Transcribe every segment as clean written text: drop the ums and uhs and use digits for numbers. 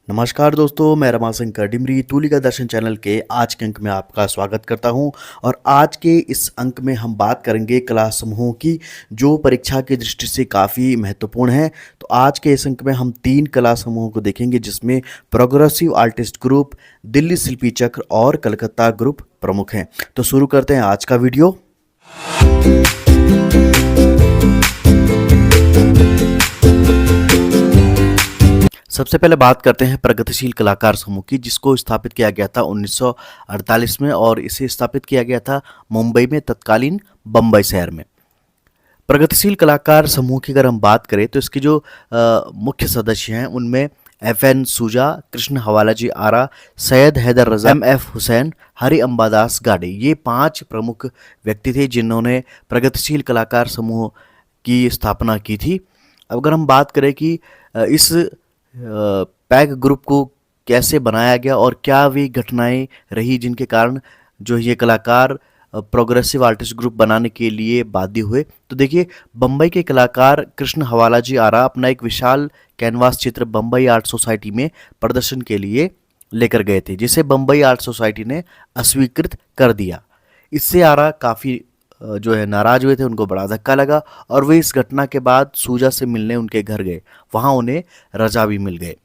नमस्कार दोस्तों, मैं रमाशंकर डिमरी तूलिका दर्शन चैनल के आज के अंक में आपका स्वागत करता हूं। और आज के इस अंक में हम बात करेंगे कला समूहों की, जो परीक्षा की दृष्टि से काफ़ी महत्वपूर्ण है। तो आज के इस अंक में हम 3 कला समूहों को देखेंगे, जिसमें प्रोग्रेसिव आर्टिस्ट ग्रुप, दिल्ली शिल्पी चक्र और कलकत्ता ग्रुप प्रमुख हैं। तो शुरू करते हैं आज का वीडियो। सबसे पहले बात करते हैं प्रगतिशील कलाकार समूह की, जिसको स्थापित किया गया था 1948 में, और इसे स्थापित किया गया था मुंबई में, तत्कालीन बम्बई शहर में। प्रगतिशील कलाकार समूह की अगर हम बात करें तो इसके जो मुख्य सदस्य हैं उनमें FN सूजा, कृष्ण हवालाजी आरा, सैयद हैदर रजा, MF हुसैन, हरि अंबादास गाडे, ये 5 प्रमुख व्यक्ति थे जिन्होंने प्रगतिशील कलाकार समूह की स्थापना की थी। अब अगर हम बात करें कि इस पैग ग्रुप को कैसे बनाया गया और क्या वे घटनाएं रही जिनके कारण जो ये कलाकार प्रोग्रेसिव आर्टिस्ट ग्रुप बनाने के लिए बाध्य हुए, तो देखिए, बम्बई के कलाकार कृष्ण हवालाजी आरा अपना एक विशाल कैनवास चित्र बम्बई आर्ट सोसाइटी में प्रदर्शन के लिए लेकर गए थे, जिसे बम्बई आर्ट सोसाइटी ने अस्वीकृत कर दिया। इससे आरा काफ़ी जो है नाराज हुए थे, उनको बड़ा धक्का लगा और वे इस घटना के बाद सूजा से मिलने उनके घर गए। वहाँ उन्हें रजा भी मिल गए।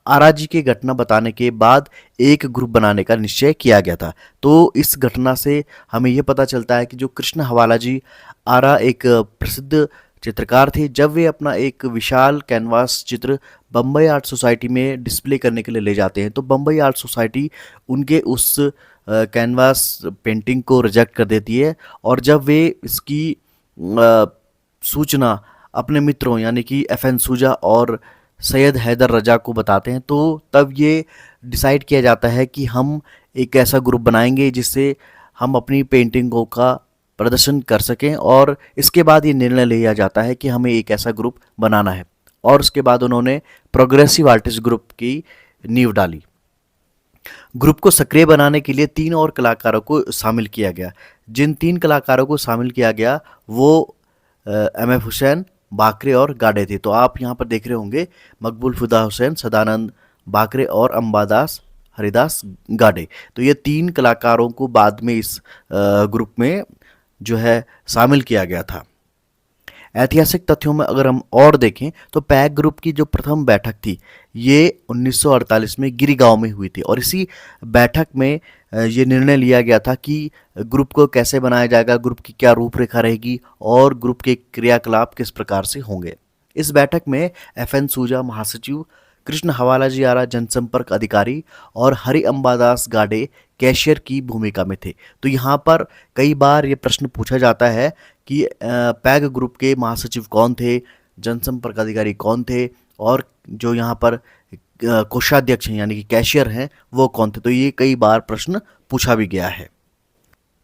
आरा जी की घटना बताने के बाद एक ग्रुप बनाने का निश्चय किया गया था। तो इस घटना से हमें यह पता चलता है कि जो कृष्ण हवालाजी आरा एक प्रसिद्ध चित्रकार थे। जब वे अपना एक विशाल कैनवास चित्र बम्बई आर्ट सोसाइटी में डिस्प्ले करने के लिए ले जाते हैं, तो बम्बई आर्ट सोसाइटी उनके उस कैनवास पेंटिंग को रिजेक्ट कर देती है। और जब वे इसकी सूचना अपने मित्रों यानी कि FN सूजा और सैयद हैदर रजा को बताते हैं, तो तब ये डिसाइड किया जाता है कि हम एक ऐसा ग्रुप बनाएंगे जिससे हम अपनी पेंटिंगों का प्रदर्शन कर सकें। और इसके बाद ये निर्णय लिया जाता है कि हमें एक ऐसा ग्रुप बनाना है, और उसके बाद उन्होंने प्रोग्रेसिव आर्टिस्ट ग्रुप की नींव डाली। ग्रुप को सक्रिय बनाने के लिए 3 और कलाकारों को शामिल किया गया। जिन 3 कलाकारों को शामिल किया गया वो MF हुसैन, बाकरे और गाडे थे। तो आप यहाँ पर देख रहे होंगे मकबूल फिदा हुसैन, सदानंद बाकरे और अंबादास हरिदास गाडे। तो ये 3 कलाकारों को बाद में इस ग्रुप में जो है शामिल किया गया था। ऐतिहासिक तथ्यों में अगर हम और देखें तो पैग ग्रुप की जो प्रथम बैठक थी ये 1948 में गिरिगांव में हुई थी, और इसी बैठक में ये निर्णय लिया गया था कि ग्रुप को कैसे बनाया जाएगा, ग्रुप की क्या रूपरेखा रहेगी और ग्रुप के क्रियाकलाप किस प्रकार से होंगे। इस बैठक में FN सूजा महासचिव, कृष्ण हवालाजी आरा जनसंपर्क अधिकारी और हरि अंबादास गाडे कैशियर की भूमिका में थे। तो यहाँ पर कई बार ये प्रश्न पूछा जाता है कि पैग ग्रुप के महासचिव कौन थे, जनसंपर्क अधिकारी कौन थे, और जो यहाँ पर कोषाध्यक्ष हैं यानी कि कैशियर हैं वो कौन थे। तो ये कई बार प्रश्न पूछा भी गया है।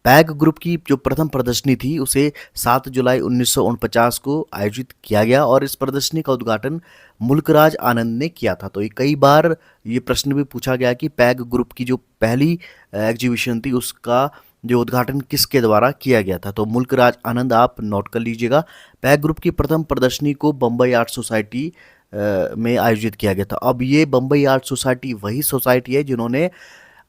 पैग ग्रुप की जो प्रथम प्रदर्शनी थी उसे 7 जुलाई 1949 को आयोजित किया गया, और इस प्रदर्शनी का उद्घाटन मुल्कराज आनंद ने किया था। तो ये कई बार ये प्रश्न भी पूछा गया कि पैग ग्रुप की जो पहली एग्जीबिशन थी उसका जो उद्घाटन किसके द्वारा किया गया था। तो मुल्कराज आनंद आप नोट कर लीजिएगा। पैग ग्रुप की प्रथम प्रदर्शनी को बम्बई आर्ट सोसाइटी में आयोजित किया गया था। अब ये बम्बई आर्ट सोसाइटी वही सोसाइटी है जिन्होंने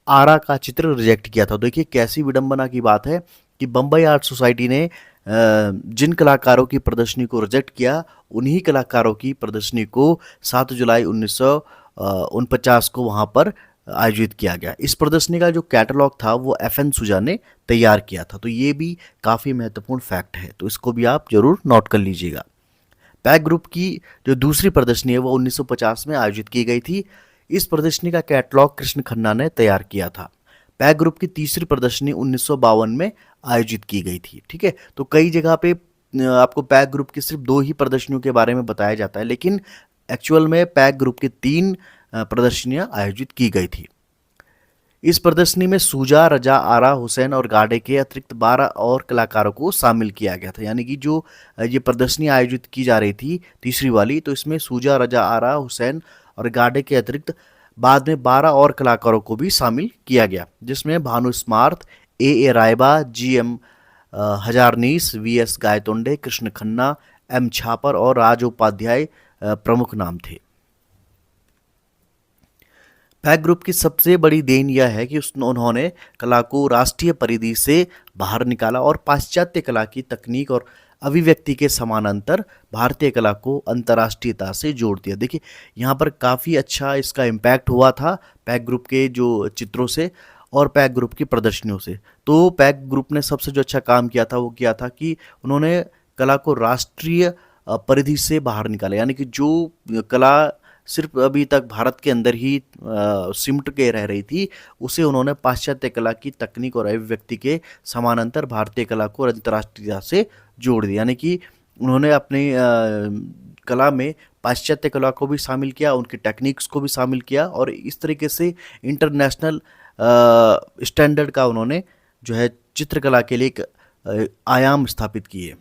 आरा का चित्र रिजेक्ट किया था। देखिए कैसी विडंबना की बात है कि बम्बई आर्ट सोसाइटी ने जिन कलाकारों की प्रदर्शनी को रिजेक्ट किया उन्हीं कलाकारों की प्रदर्शनी को 7 जुलाई 1949 को वहाँ पर आयोजित किया गया। इस प्रदर्शनी का जो कैटलॉग था वो FN सूजा ने तैयार किया था। तो ये भी काफ़ी महत्वपूर्ण फैक्ट है, तो इसको भी आप जरूर नोट कर लीजिएगा। पैग ग्रुप की जो दूसरी प्रदर्शनी है वो 1950 में आयोजित की गई थी। इस प्रदर्शनी का कैटलॉग कृष्ण खन्ना ने तैयार किया था। पैग ग्रुप की तीसरी प्रदर्शनी 1952 में आयोजित की गई थी। ठीक है, तो कई जगह पे आपको पैग ग्रुप की सिर्फ 2 ही प्रदर्शनियों के बारे में बताया जाता है, लेकिन एक्चुअल में पैग ग्रुप की 3 प्रदर्शनियां आयोजित की गई थी। इस प्रदर्शनी में सूजा, रजा, आरा, हुसैन और गाडे के अतिरिक्त 12 और कलाकारों को शामिल किया गया था। यानी कि जो ये प्रदर्शनी आयोजित की जा रही थी तीसरी वाली, तो इसमें सूजा, रजा, आरा, हुसैन और गाडे के अतिरिक्त बाद में 12 और कलाकारों को भी शामिल किया गया, जिसमें भानु स्मार्त, A Raiba, GM हजारनीस, VS Gaitonde, Krishna Khanna, M छापर और राज उपाध्याय प्रमुख नाम थे। पैक ग्रुप की सबसे बड़ी देन यह है कि उन्होंने कला को राष्ट्रीय परिधि से बाहर निकाला और पाश्चात्य कला की तकनीक और अभिव्यक्ति के समानांतर भारतीय कला को अंतर्राष्ट्रीयता से जोड़ दिया। देखिए, यहाँ पर काफ़ी अच्छा इसका इम्पैक्ट हुआ था पैक ग्रुप के जो चित्रों से और पैक ग्रुप की प्रदर्शनियों से। तो पैक ग्रुप ने सबसे जो अच्छा काम किया था वो किया था कि उन्होंने कला को राष्ट्रीय परिधि से बाहर निकाला, यानी कि जो कला सिर्फ अभी तक भारत के अंदर ही सिमट के रह रही थी, उसे उन्होंने पाश्चात्य कला की तकनीक और अभिव्यक्ति के समानांतर भारतीय कला को अंतर्राष्ट्रीयता से जोड़ दिया। यानी कि उन्होंने अपनी कला में पाश्चात्य कला को भी शामिल किया, उनकी टेक्निक्स को भी शामिल किया और इस तरीके से इंटरनेशनल स्टैंडर्ड का उन्होंने जो है चित्रकला के लिए एक आयाम स्थापित किए।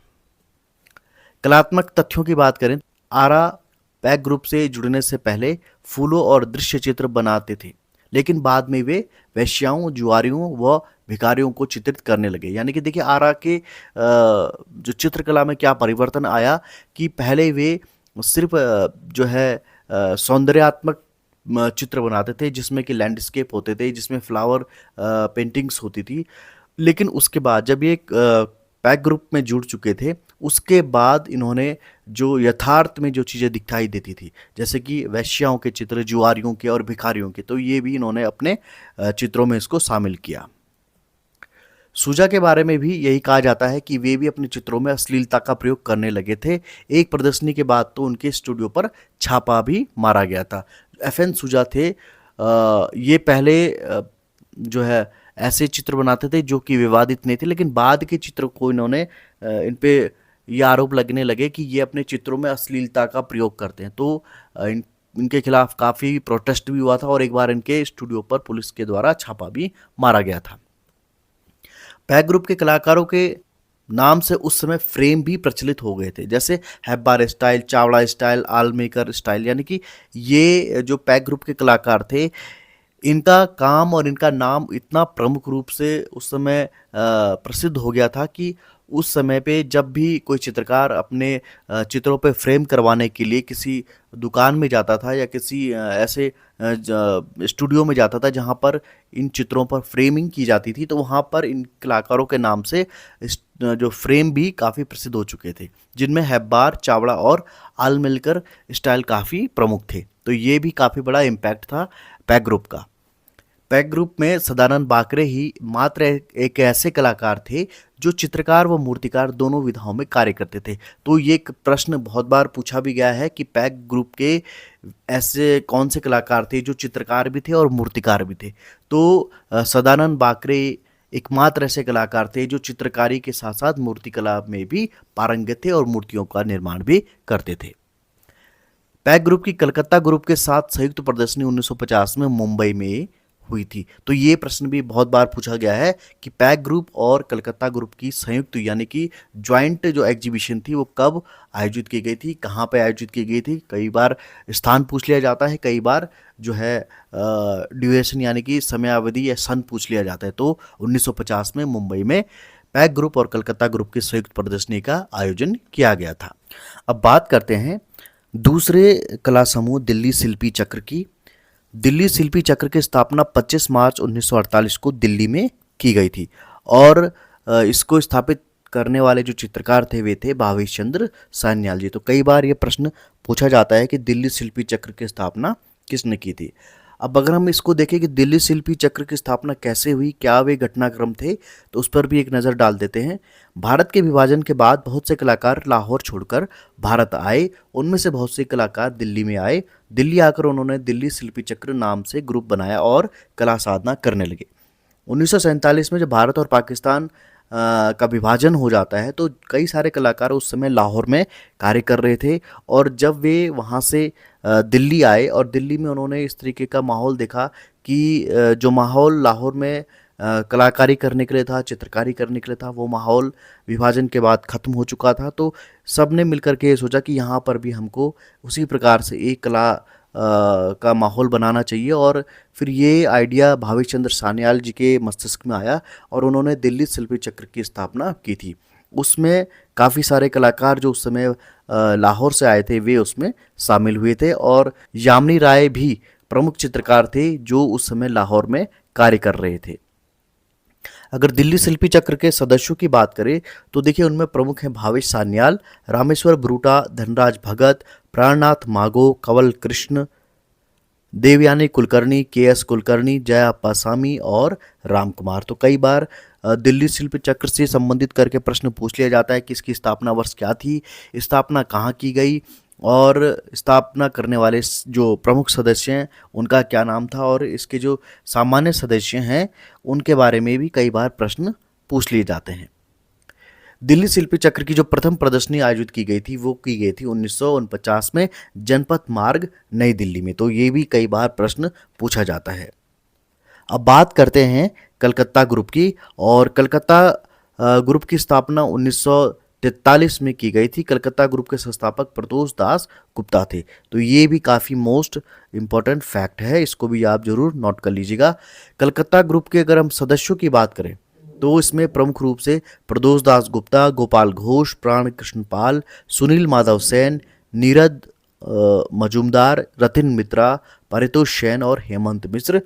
कलात्मक तथ्यों की बात करें, आरा पैक ग्रुप से जुड़ने से पहले फूलों और दृश्य चित्र बनाते थे, लेकिन बाद में वे वेश्याओं, जुआरियों व भिखारियों को चित्रित करने लगे। यानी कि देखिए, आरा के जो चित्रकला में क्या परिवर्तन आया कि पहले वे सिर्फ जो है सौंदर्यात्मक चित्र बनाते थे, जिसमें कि लैंडस्केप होते थे, जिसमें फ्लावर पेंटिंग्स होती थी। लेकिन उसके बाद जब ये पैक ग्रुप में जुड़ चुके थे, उसके बाद इन्होंने जो यथार्थ में जो चीज़ें दिखाई देती थी, जैसे कि वेश्याओं के चित्र, जुआरियों के और भिखारियों के, तो ये भी इन्होंने अपने चित्रों में इसको शामिल किया। सूजा के बारे में भी यही कहा जाता है कि वे भी अपने चित्रों में अश्लीलता का प्रयोग करने लगे थे। एक प्रदर्शनी के बाद तो उनके स्टूडियो पर छापा भी मारा गया था। FN सूजा थे, ये पहले जो है ऐसे चित्र बनाते थे जो कि विवादित नहीं थे, लेकिन बाद के चित्रों को इन्होंने इन पे ये आरोप लगने लगे कि ये अपने चित्रों में अश्लीलता का प्रयोग करते हैं। तो इनके खिलाफ काफ़ी प्रोटेस्ट भी हुआ था और एक बार इनके स्टूडियो पर पुलिस के द्वारा छापा भी मारा गया था। पैक ग्रुप के कलाकारों के नाम से उस समय फ्रेम भी प्रचलित हो गए थे, जैसे हैब्बार स्टाइल, चावड़ा स्टाइल, आलमेकर स्टाइल। यानी कि ये जो पैक ग्रुप के कलाकार थे, इनका काम और इनका नाम इतना प्रमुख रूप से उस समय प्रसिद्ध हो गया था कि उस समय पे जब भी कोई चित्रकार अपने चित्रों पे फ्रेम करवाने के लिए किसी दुकान में जाता था या किसी ऐसे स्टूडियो में जाता था जहाँ पर इन चित्रों पर फ्रेमिंग की जाती थी, तो वहाँ पर इन कलाकारों के नाम से जो फ्रेम भी काफ़ी प्रसिद्ध हो चुके थे, जिनमें हैब्बार, चावड़ा और आलमिलकर स्टाइल काफ़ी प्रमुख थे। तो ये भी काफ़ी बड़ा इम्पैक्ट था पैक ग्रुप का। पैक ग्रुप में सदानंद बाकरे ही मात्र एक ऐसे कलाकार थे जो चित्रकार व मूर्तिकार दोनों विधाओं में कार्य करते थे। तो ये एक प्रश्न बहुत बार पूछा भी गया है कि पैक ग्रुप के ऐसे कौन से कलाकार थे जो चित्रकार भी थे और मूर्तिकार भी थे। तो सदानंद बाकरे एकमात्र ऐसे कलाकार थे जो चित्रकारी के साथ साथ मूर्तिकला में भी पारंगत थे और मूर्तियों का निर्माण भी करते थे। पैक ग्रुप की कलकत्ता ग्रुप के साथ संयुक्त प्रदर्शनी 1950 में मुंबई में हुई थी। तो ये प्रश्न भी बहुत बार पूछा गया है कि पैक ग्रुप और कलकत्ता ग्रुप की संयुक्त यानी कि ज्वाइंट जो एग्जीबिशन थी वो कब आयोजित की गई थी, कहाँ पे आयोजित की गई थी। कई बार स्थान पूछ लिया जाता है, कई बार जो है ड्यूरेशन यानी कि समयावधि या सन पूछ लिया जाता है। तो 1950 में मुंबई में पैक ग्रुप और कलकत्ता ग्रुप की संयुक्त प्रदर्शनी का आयोजन किया गया था। अब बात करते हैं दूसरे कला समूह दिल्ली शिल्पी चक्र की। दिल्ली शिल्पी चक्र की स्थापना 25 मार्च 1948 को दिल्ली में की गई थी और इसको स्थापित करने वाले जो चित्रकार थे वे थे भावेश चंद्र सान्याल जी। तो कई बार ये प्रश्न पूछा जाता है कि दिल्ली शिल्पी चक्र की स्थापना किसने की थी। अब अगर हम इसको देखें कि दिल्ली शिल्पी चक्र की स्थापना कैसे हुई, क्या वे घटनाक्रम थे, तो उस पर भी एक नज़र डाल देते हैं। भारत के विभाजन के बाद बहुत से कलाकार लाहौर छोड़कर भारत आए। उनमें से बहुत से कलाकार दिल्ली में आए। दिल्ली आकर उन्होंने दिल्ली शिल्पी चक्र नाम से ग्रुप बनाया और कला साधना करने लगे। 1947 में जब भारत और पाकिस्तान का विभाजन हो जाता है तो कई सारे कलाकार उस समय लाहौर में कार्य कर रहे थे और जब वे वहाँ से दिल्ली आए और दिल्ली में उन्होंने इस तरीके का माहौल देखा कि जो माहौल लाहौर में कलाकारी करने के लिए था, चित्रकारी करने के लिए था, वो माहौल विभाजन के बाद ख़त्म हो चुका था। तो सब ने मिलकर के ये सोचा कि यहाँ पर भी हमको उसी प्रकार से एक कला का माहौल बनाना चाहिए और फिर ये आइडिया भावेश चंद्र सान्याल जी के मस्तिष्क में आया और उन्होंने दिल्ली शिल्पी चक्र की स्थापना की थी। उसमें काफ़ी सारे कलाकार जो उस समय लाहौर से आए थे वे उसमें शामिल हुए थे और यामिनी राय भी प्रमुख चित्रकार थे जो उस समय लाहौर में कार्य कर रहे थे। अगर दिल्ली शिल्पी चक्र के सदस्यों की बात करें तो देखिए उनमें प्रमुख हैं भावेश सान्याल, रामेश्वर ब्रूटा, धनराज भगत, प्राणनाथ मागो, कंवल कृष्ण, देवयानी कुलकर्णी, के.एस. कुलकर्णी, जया पासामी और राम कुमार। तो कई बार दिल्ली शिल्प चक्र से संबंधित करके प्रश्न पूछ लिया जाता है कि इसकी स्थापना वर्ष क्या थी, स्थापना कहाँ की गई और स्थापना करने वाले जो प्रमुख सदस्य हैं उनका क्या नाम था, और इसके जो सामान्य सदस्य हैं उनके बारे में भी कई बार प्रश्न पूछ लिए जाते हैं। दिल्ली शिल्पी चक्र की जो प्रथम प्रदर्शनी आयोजित की गई थी वो की गई थी 1949 में जनपथ मार्ग नई दिल्ली में। तो ये भी कई बार प्रश्न पूछा जाता है। अब बात करते हैं कलकत्ता ग्रुप की, और कलकत्ता ग्रुप की स्थापना 1943 में की गई थी। कलकत्ता ग्रुप के संस्थापक प्रदोष दास गुप्ता थे। तो ये भी काफ़ी मोस्ट इम्पॉर्टेंट फैक्ट है, इसको भी आप जरूर नोट कर लीजिएगा। कलकत्ता ग्रुप के अगर हम सदस्यों की बात करें तो इसमें प्रमुख रूप से प्रदोष दास गुप्ता, गोपाल घोष, प्राण कृष्ण पाल, सुनील माधव सेन, नीरद मजूमदार, रतिन मित्रा, परितोष सेन और हेमंत मिश्र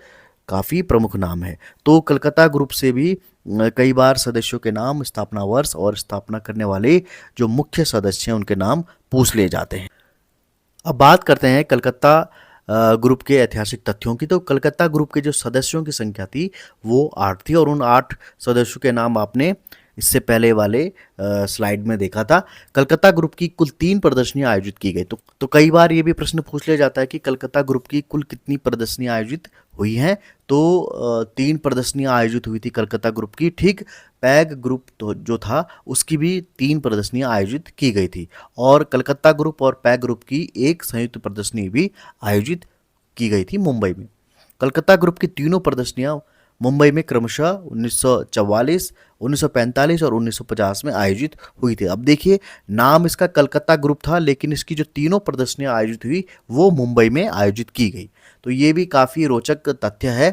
काफ़ी प्रमुख नाम है। तो कलकत्ता ग्रुप से भी कई बार सदस्यों के नाम, स्थापना वर्ष और स्थापना करने वाले जो मुख्य सदस्य हैं उनके नाम पूछ लिए जाते हैं। अब बात करते हैं कलकत्ता ग्रुप के ऐतिहासिक तथ्यों की। तो कलकत्ता ग्रुप के जो सदस्यों की संख्या थी वो 8 थी, और उन 8 सदस्यों के नाम आपने इससे पहले वाले स्लाइड में देखा था। कलकत्ता ग्रुप की कुल 3 प्रदर्शनियां आयोजित की गई। तो कई बार ये भी प्रश्न पूछ लिया जाता है कि कलकत्ता ग्रुप की कुल कितनी प्रदर्शनियां आयोजित हुई हैं। तो 3 प्रदर्शनियां आयोजित हुई थी कलकत्ता ग्रुप की। ठीक पैग ग्रुप तो जो था उसकी भी 3 प्रदर्शनियां आयोजित की गई थी, और कलकत्ता ग्रुप और पैग ग्रुप की एक संयुक्त प्रदर्शनी भी आयोजित की गई थी मुंबई में। कलकत्ता ग्रुप की तीनों प्रदर्शनियां मुंबई में क्रमशः 1944, 1945 और 1950 में आयोजित हुई थी। अब देखिए नाम इसका कलकत्ता ग्रुप था, लेकिन इसकी जो तीनों प्रदर्शनियां आयोजित हुई वो मुंबई में आयोजित की गई। तो ये भी काफ़ी रोचक तथ्य है।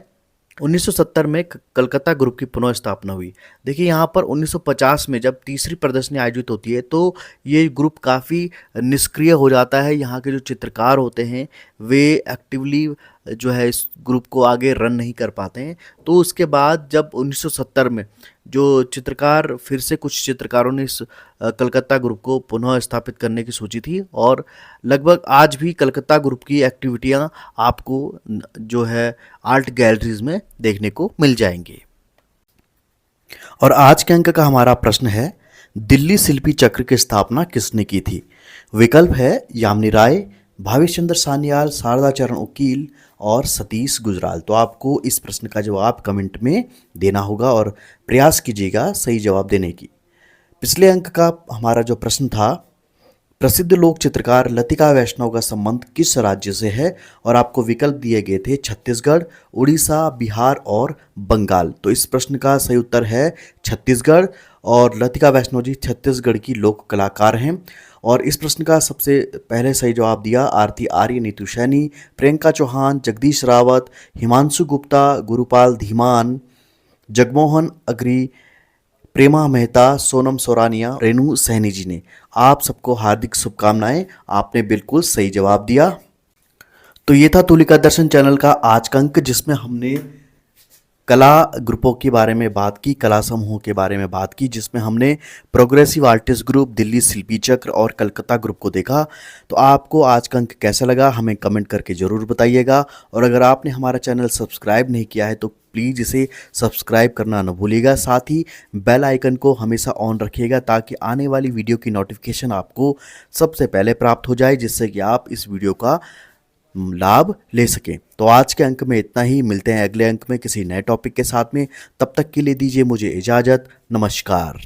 1970 में कलकत्ता ग्रुप की पुनः स्थापना हुई। देखिए यहाँ पर 1950 में जब तीसरी प्रदर्शनी आयोजित होती है तो ये ग्रुप काफ़ी निष्क्रिय हो जाता है। यहाँ के जो चित्रकार होते हैं वे एक्टिवली जो है इस ग्रुप को आगे रन नहीं कर पाते हैं। तो उसके बाद जब 1970 में जो चित्रकार, फिर से कुछ चित्रकारों ने इस कलकत्ता ग्रुप को पुनः स्थापित करने की सोची थी, और लगभग आज भी कलकत्ता ग्रुप की एक्टिविटियां आपको जो है आर्ट गैलरीज में देखने को मिल जाएंगी। और आज के अंक का हमारा प्रश्न है, दिल्ली शिल्पी चक्र की स्थापना किसने की थी? विकल्प है यामिनी राय, भावेश चंद्र सान्याल, शारदा चरण उकील और सतीश गुजराल। तो आपको इस प्रश्न का जवाब कमेंट में देना होगा और प्रयास कीजिएगा सही जवाब देने की। पिछले अंक का हमारा जो प्रश्न था, प्रसिद्ध लोक चित्रकार लतिका वैष्णव का संबंध किस राज्य से है? और आपको विकल्प दिए गए थे छत्तीसगढ़, उड़ीसा, बिहार और बंगाल। तो इस प्रश्न का सही उत्तर है छत्तीसगढ़, और लतिका वैष्णव जी छत्तीसगढ़ की लोक कलाकार हैं। और इस प्रश्न का सबसे पहले सही जवाब दिया आरती आर्य, नीतू सैनी, प्रियंका चौहान, जगदीश रावत, हिमांशु गुप्ता, गुरुपाल धीमान, जगमोहन अग्री, प्रेमा मेहता, सोनम सोरानिया, रेणु सहनी जी ने। आप सबको हार्दिक शुभकामनाएं, आपने बिल्कुल सही जवाब दिया। तो ये था तुलिका दर्शन चैनल का आज का अंक, जिसमें हमने कला ग्रुपों के बारे में बात की, कला समूहों के बारे में बात की, जिसमें हमने प्रोग्रेसिव आर्टिस्ट ग्रुप, दिल्ली शिल्पी चक्र और कलकत्ता ग्रुप को देखा। तो आपको आज का अंक कैसा लगा हमें कमेंट करके ज़रूर बताइएगा। और अगर आपने हमारा चैनल सब्सक्राइब नहीं किया है तो प्लीज़ इसे सब्सक्राइब करना न भूलिएगा। साथ ही बेल आइकन को हमेशा ऑन रखिएगा ताकि आने वाली वीडियो की नोटिफिकेशन आपको सबसे पहले प्राप्त हो जाए, जिससे कि आप इस वीडियो का लाभ ले सकें। तो आज के अंक में इतना ही, मिलते हैं अगले अंक में किसी नए टॉपिक के साथ में। तब तक के लिए दीजिए मुझे इजाज़त। नमस्कार।